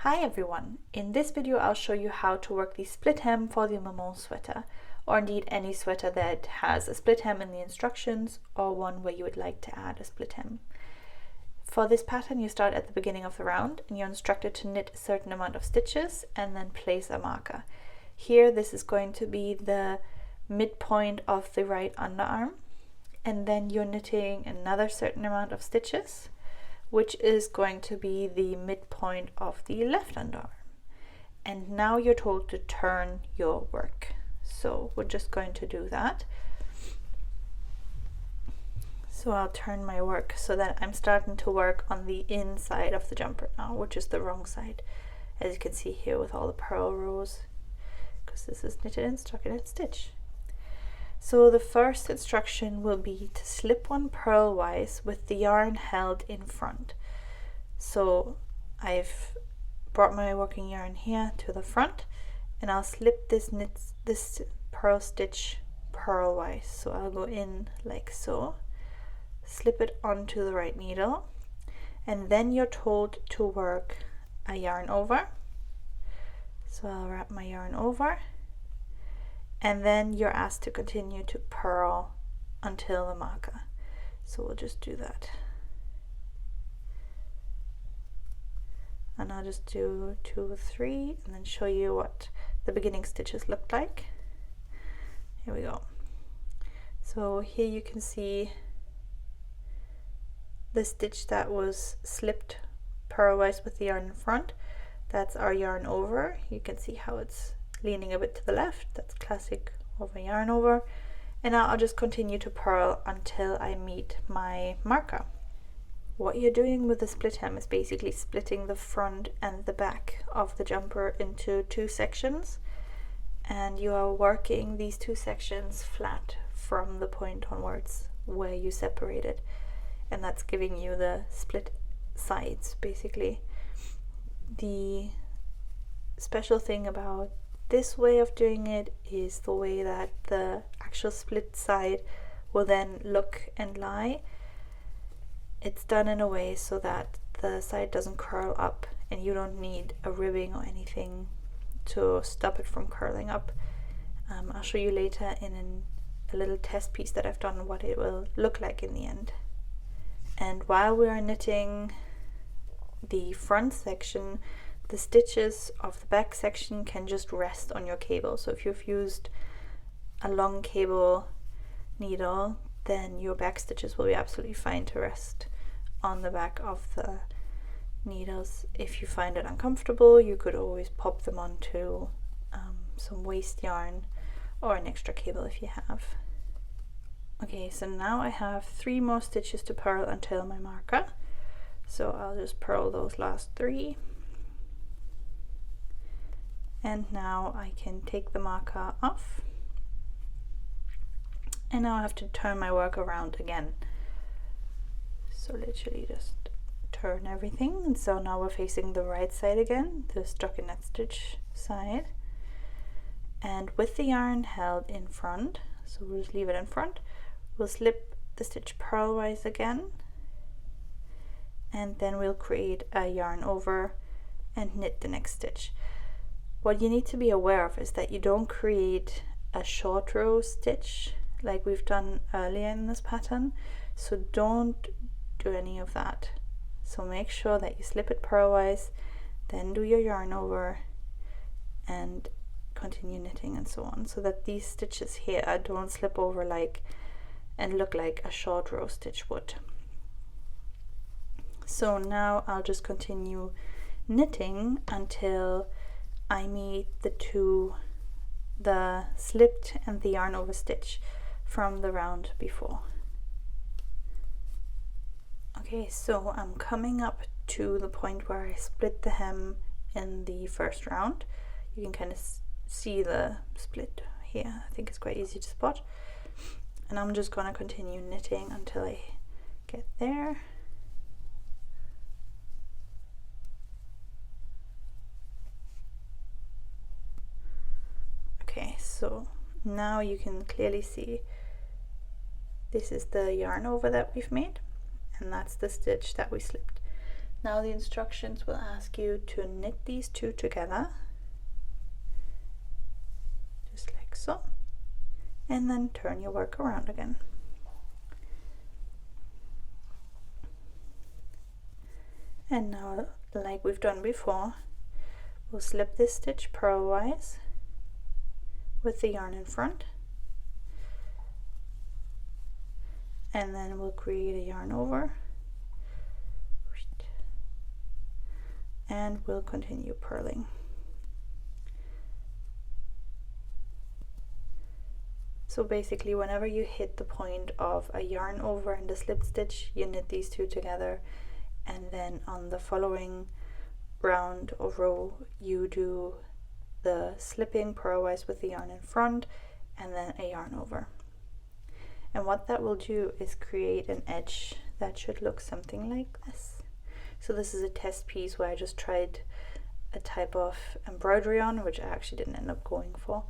Hi everyone! In this video I'll show you how to work the split hem for the Maman sweater, or indeed any sweater that has a split hem in the instructions or one where you would like to add a split hem. For this pattern you start at the beginning of the round and you're instructed to knit a certain amount of stitches and then place a marker. Here this is going to be the midpoint of the right underarm, and then you're knitting another certain amount of stitches, which is going to be the midpoint of the left underarm. And now you're told to turn your work. So we're just going to do that. So I'll turn my work so that I'm starting to work on the inside of the jumper now, which is the wrong side, as you can see here with all the purl rows, because this is knitted in stockinette stitch. So the first instruction will be to slip one purlwise with the yarn held in front. So I've brought my working yarn here to the front and I'll slip this purl stitch purlwise. So I'll go in like so, slip it onto the right needle, and then you're told to work a yarn over. So I'll wrap my yarn over, and then you're asked to continue to purl until the marker. So we'll just do that. And I'll just do 2 or 3 and then show you what the beginning stitches look like. Here we go. So here you can see the stitch that was slipped purlwise with the yarn in front. That's our yarn over. You can see how it's leaning a bit to the left. That's classic over yarn over. And now I'll just continue to purl until I meet my marker. What you're doing with the split hem is basically splitting the front and the back of the jumper into 2 sections, and you are working these 2 sections flat from the point onwards where you separated, and that's giving you the split sides basically. The special thing about this way of doing it is the way that the actual split side will then look and lie. It's done in a way so that the side doesn't curl up and you don't need a ribbing or anything to stop it from curling up. I'll show you later in a little test piece that I've done what it will look like in the end. And while we are knitting the front section, the stitches of the back section can just rest on your cable. So if you've used a long cable needle, then your back stitches will be absolutely fine to rest on the back of the needles. If you find it uncomfortable, you could always pop them onto some waste yarn or an extra cable if you have. Okay, so now I have 3 more stitches to purl until my marker. So I'll just purl those last 3. And now I can take the marker off, and now I have to turn my work around again. So literally just turn everything, and so now we're facing the right side again, the stockinette stitch side, and with the yarn held in front, so we'll just leave it in front, we'll slip the stitch purlwise again, and then we'll create a yarn over and knit the next stitch. What you need to be aware of is that you don't create a short row stitch like we've done earlier in this pattern, so don't do any of that. So make sure that you slip it purlwise, then do your yarn over and continue knitting and so on, so that these stitches here don't slip over like and look like a short row stitch would. So now I'll just continue knitting until I meet the slipped and the yarn over stitch from the round before. Okay, so I'm coming up to the point where I split the hem in the first round. You can kind of see the split here. I think it's quite easy to spot. And I'm just going to continue knitting until I get there. Okay, so now you can clearly see this is the yarn over that we've made, and that's the stitch that we slipped. Now the instructions will ask you to knit these two together, just like so, and then turn your work around again. And now, like we've done before, we'll slip this stitch purlwise with the yarn in front, and then we'll create a yarn over, and we'll continue purling. So basically, whenever you hit the point of a yarn over and the slip stitch, you knit these two together, and then on the following round or row you do the slipping purlwise with the yarn in front and then a yarn over. And what that will do is create an edge that should look something like this. So this is a test piece where I just tried a type of embroidery on, which I actually didn't end up going for,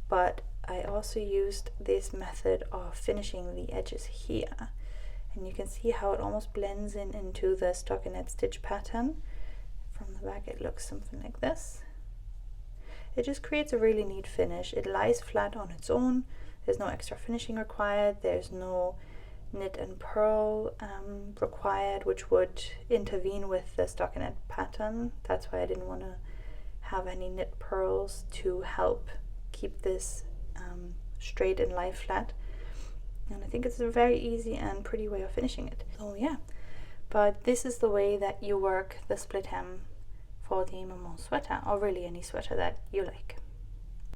but I also used this method of finishing the edges here, and you can see how it almost blends in into the stockinette stitch pattern. From the back it looks something like this. It just creates a really neat finish. It lies flat on its own. There's no extra finishing required. There's no knit and purl required, which would intervene with the stockinette pattern. That's why I didn't want to have any knit purls to help keep this straight and lie flat. And I think it's a very easy and pretty way of finishing it. So yeah, but this is the way that you work the split hem for the Maman sweater, or really any sweater that you like.